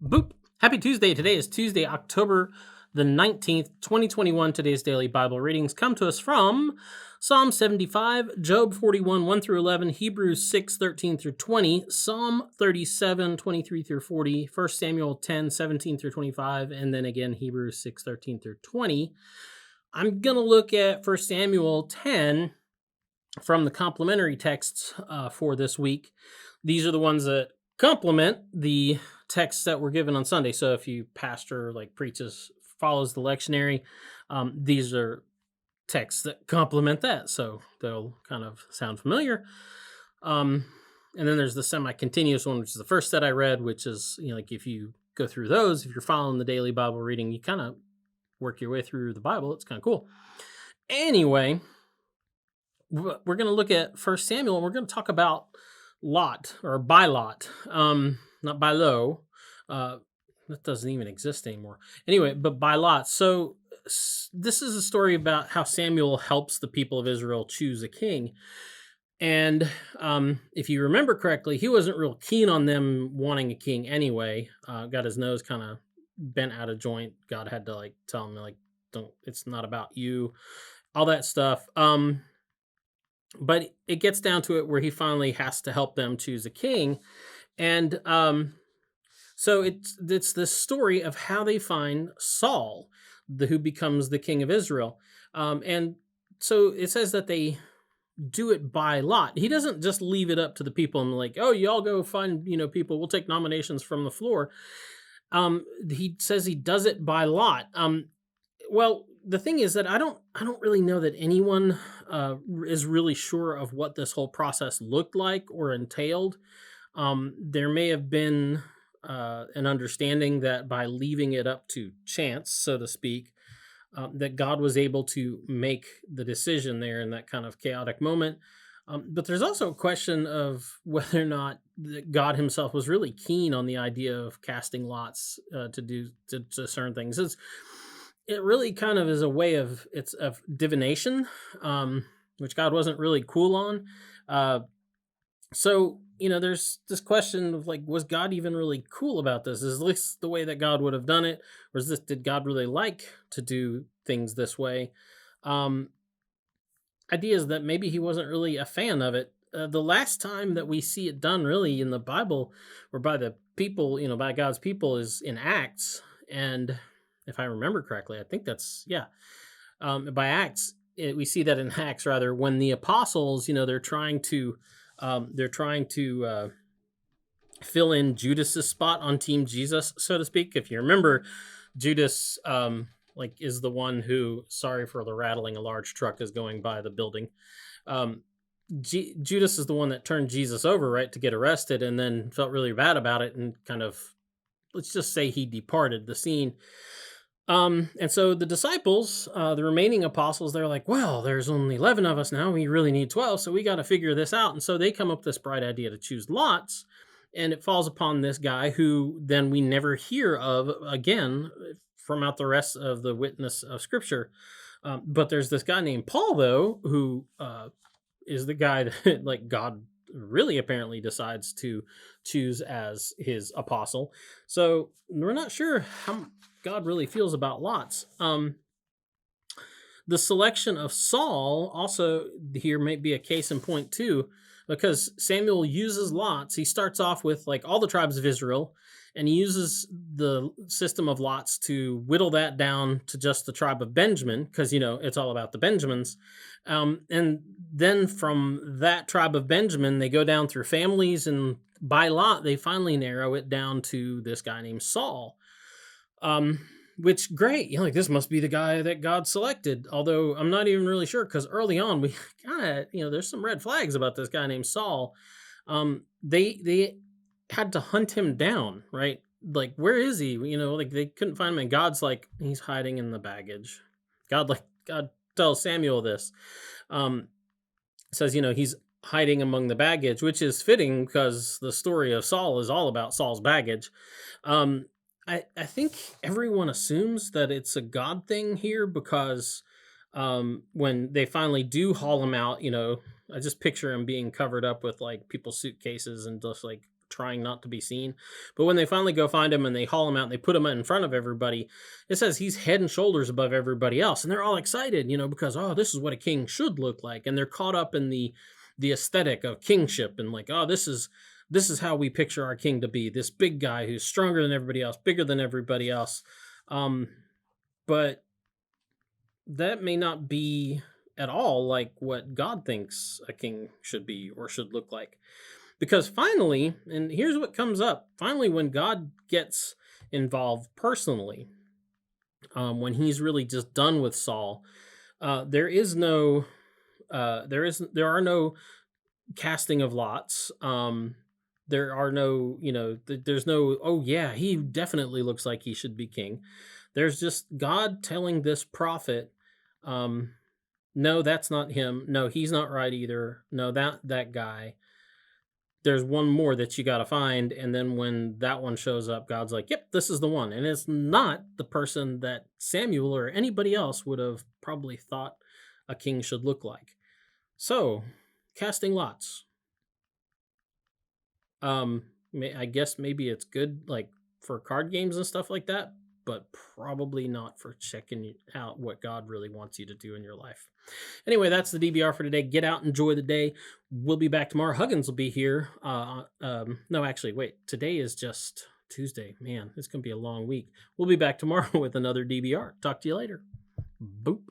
Boop. Happy Tuesday. Today is Tuesday, October the 19th, 2021. Today's daily Bible readings come to us from Psalm 75, Job 41, 1 through 11, Hebrews 6, 13 through 20, Psalm 37, 23 through 40, 1 Samuel 10, 17 through 25, and then again Hebrews 6, 13 through 20. I'm going to look at 1 Samuel 10 from the complementary texts for this week. These are the ones that complement the texts that were given on Sunday. So if you pastor preaches, follows the lectionary, these are texts that complement that. So they'll kind of sound familiar. And then there's the semi-continuous one, which is the first that I read, which is, if you go through those, if you're following the daily Bible reading, you kind of work your way through the Bible. It's kind of cool. Anyway, we're going to look at 1 Samuel, and we're going to talk about Lot, or by Lot, not by Lo. That doesn't even exist anymore. Anyway, but by Lot. So this is a story about how Samuel helps the people of Israel choose a king. And if you remember correctly, he wasn't real keen on them wanting a king anyway. Got his nose kind of bent out of joint. God had to tell him don't. It's not about you. All that stuff. But it gets down to it where he finally has to help them choose a king. And so it's this story of how they find Saul, who becomes the king of Israel. And so it says that they do it by lot. He doesn't just leave it up to the people and oh, y'all go find, people, we'll take nominations from the floor. He says he does it by lot. Well, the thing is that I don't really know that anyone is really sure of what this whole process looked like or entailed. There may have been an understanding that by leaving it up to chance, so to speak, that God was able to make the decision there in that kind of chaotic moment. But there's also a question of whether or not God himself was really keen on the idea of casting lots to discern things. It really kind of is a way of divination, which God wasn't really cool on. So, there's this question of was God even really cool about this? Is this the way that God would have done it? Or did God really like to do things this way? Idea is that maybe he wasn't really a fan of it. The last time that we see it done really in the Bible or by the people, by God's people is in Acts. And if I remember correctly, I think that's, by Acts, we see that in Acts rather, when the apostles, they're trying to fill in Judas's spot on Team Jesus, so to speak. If you remember, Judas, is the one who, sorry for the rattling, a large truck is going by the building. Judas is the one that turned Jesus over, right, to get arrested, and then felt really bad about it and kind of, let's just say he departed the scene. And so the disciples, the remaining apostles, they're like, well, there's only 11 of us now. We really need 12. So we got to figure this out. And so they come up with this bright idea to choose lots. And it falls upon this guy who then we never hear of again from out the rest of the witness of Scripture. But there's this guy named Paul, though, who is the guy that God really apparently decides to choose as his apostle. So we're not sure how God really feels about lots. The selection of Saul also here may be a case in point too, because Samuel uses lots. He starts off with all the tribes of Israel, and he uses the system of lots to whittle that down to just the tribe of Benjamin, because it's all about the Benjamins. And then from that tribe of Benjamin, they go down through families, and by lot, they finally narrow it down to this guy named Saul. Which great, this must be the guy that God selected. Although I'm not even really sure, because early on we kind of, there's some red flags about this guy named Saul. They had to hunt him down, right? Where is he? They couldn't find him, and God's he's hiding in the baggage. God tells Samuel this. Says, he's hiding among the baggage, which is fitting because the story of Saul is all about Saul's baggage. I think everyone assumes that it's a God thing here because when they finally do haul him out, I just picture him being covered up with people's suitcases and just trying not to be seen. But when they finally go find him and they haul him out and they put him in front of everybody, it says he's head and shoulders above everybody else. And they're all excited, because, oh, this is what a king should look like. And they're caught up in the aesthetic of kingship and like, oh, this is how we picture our king to be, this big guy who's stronger than everybody else, bigger than everybody else. But that may not be at all like what God thinks a king should be or should look like. Because finally, and here's what comes up, finally when God gets involved personally, when he's really just done with Saul, there are no casting of lots. There are no, there's no, oh yeah, he definitely looks like he should be king. There's just God telling this prophet, no, that's not him. No, he's not right either. No, that guy. There's one more that you got to find. And then when that one shows up, God's like, yep, this is the one. And it's not the person that Samuel or anybody else would have probably thought a king should look like. So, casting lots. I guess maybe it's good like for card games and stuff like that, but probably not for checking out what God really wants you to do in your life. Anyway, that's the DBR for today. Get out, enjoy the day. We'll be back tomorrow. Huggins will be here. No, actually, wait. Today is just Tuesday. Man, it's going to be a long week. We'll be back tomorrow with another DBR. Talk to you later. Boop.